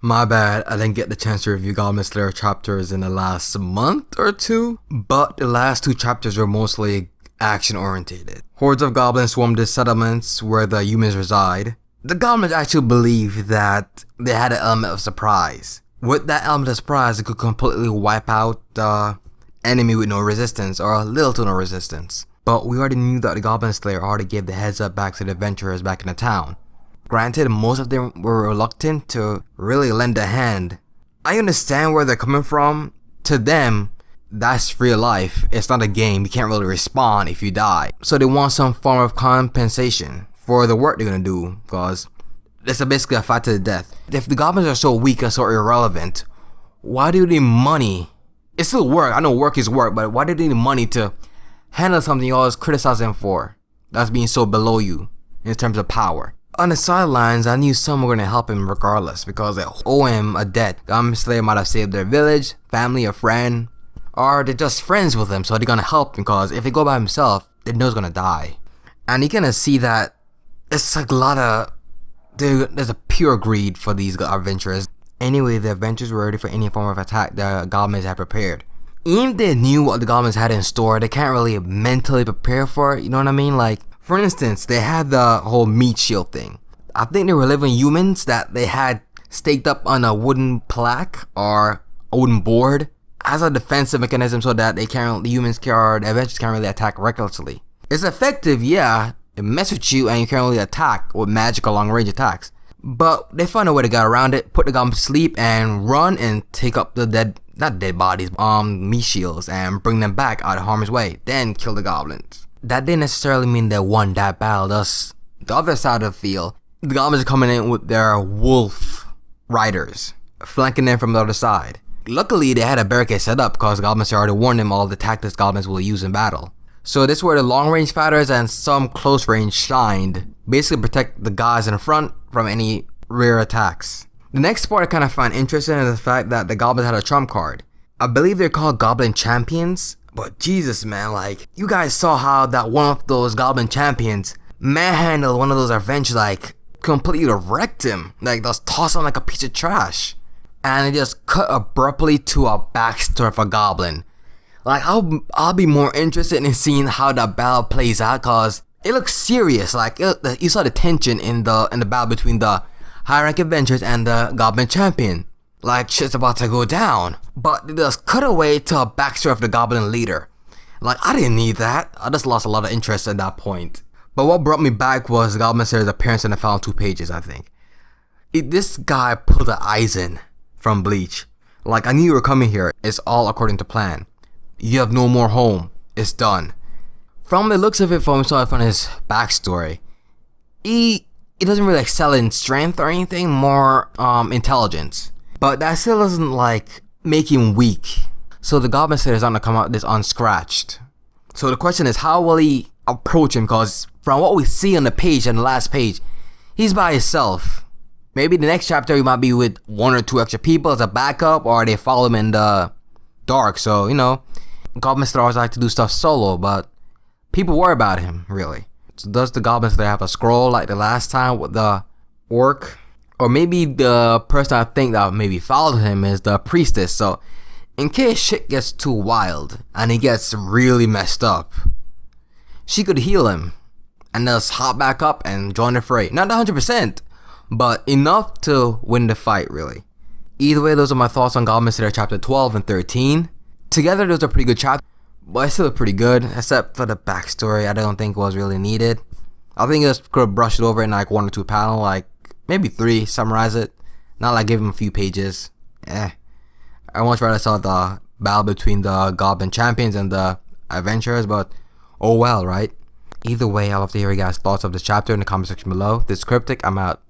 My bad, I didn't get the chance to review Goblin Slayer chapters in the last month or two, but the last two chapters were mostly action orientated. Hordes of goblins swarm the settlements where the humans reside. The goblins actually believe that they had an element of surprise. With that element of surprise, it could completely wipe out the enemy with no resistance or little to no resistance. But we already knew that the Goblin Slayer already gave the heads up back to the adventurers back in the town. Granted, most of them were reluctant to really lend a hand. I understand where they're coming from. To them, that's real life. It's not a game. You can't really respawn if you die. So they want some form of compensation for the work they're gonna do, because it's basically a fight to the death. If the goblins are so weak and so irrelevant, why do they need money? It's still work. I know work is work, but why do they need money to handle something you always criticize them for? That's being so below you in terms of power. On the sidelines, I knew some were going to help him regardless because they owe him a debt. Goblin Slayer might have saved their village, family, a friend, or they're just friends with him, so they're going to help him because if he go by himself, they know he's going to die. And you're going to see that it's like a lot of... There's a pure greed for these adventurers. Anyway, the adventurers were ready for any form of attack the goblins had prepared. Even if they knew what the goblins had in store, they can't really mentally prepare for it, you know what I mean? Like, for instance, they had the whole meat shield thing. I think they were living humans that they had staked up on a wooden plaque or a wooden board as a defensive mechanism so that the adventurers can't really attack recklessly. It's effective, yeah. It messes with you and you can't really attack with magical long range attacks. But they find a way to get around it, put the goblins to sleep and run and take up the meat shields and bring them back out of harm's way, then kill the goblins. That didn't necessarily mean they won that battle. Thus, the other side of the field, the goblins are coming in with their wolf riders, flanking them from the other side. Luckily, they had a barricade set up because the goblins already warned them all the tactics goblins will use in battle. So this is where the long range fighters and some close range shined, basically protect the guys in front from any rear attacks. The next part I kind of find interesting is the fact that the goblins had a trump card. I believe they're called Goblin Champions. But Jesus, man, like, you guys saw how that one of those Goblin Champions manhandled one of those adventures, like, completely wrecked him. Like, just tossed him like a piece of trash. And it just cut abruptly to a backstory of a goblin. Like, I'll be more interested in seeing how that battle plays out, cause it looks serious. Like, you saw the tension in the battle between the high rank adventurers and the Goblin Champion. Like, shit's about to go down. But it just cut away to a backstory of the goblin leader. Like, I didn't need that. I just lost a lot of interest at that point. But what brought me back was the Goblin Slayer's appearance in the final 2 pages, I think. This guy pulled the eyes in from Bleach. Like, I knew you were coming here. It's all according to plan. You have no more home. It's done. From the looks of it, from his backstory, he doesn't really excel in strength or anything, more intelligence. But that still doesn't, like, make him weak. So the Goblin Slayer is not gonna come out this unscratched. So the question is, how will he approach him? Because from what we see on the page, and the last page, he's by himself. Maybe the next chapter he might be with 1 or 2 extra people as a backup, or they follow him in the dark. So, you know, Goblin Slayer always like to do stuff solo, but people worry about him, really. So does the Goblin Slayer have a scroll like the last time with the orc? Or maybe the person I think that maybe followed him is the priestess. So in case shit gets too wild and he gets really messed up, she could heal him and just hop back up and join the fray. Not 100%, but enough to win the fight, really. Either way, those are my thoughts on Goblin Slayer Chapter 12 and 13. Together, those are pretty good chapters, but it's still pretty good, except for the backstory I don't think was really needed. I think I just could have brushed it over in like 1 or 2 panels, like maybe 3, summarize it. Not like give him a few pages. I much rather saw the battle between the Goblin Champions and the Adventurers, but oh well, right? Either way, I'd love to hear you guys' thoughts of this chapter in the comment section below. This is Cryptic, I'm out.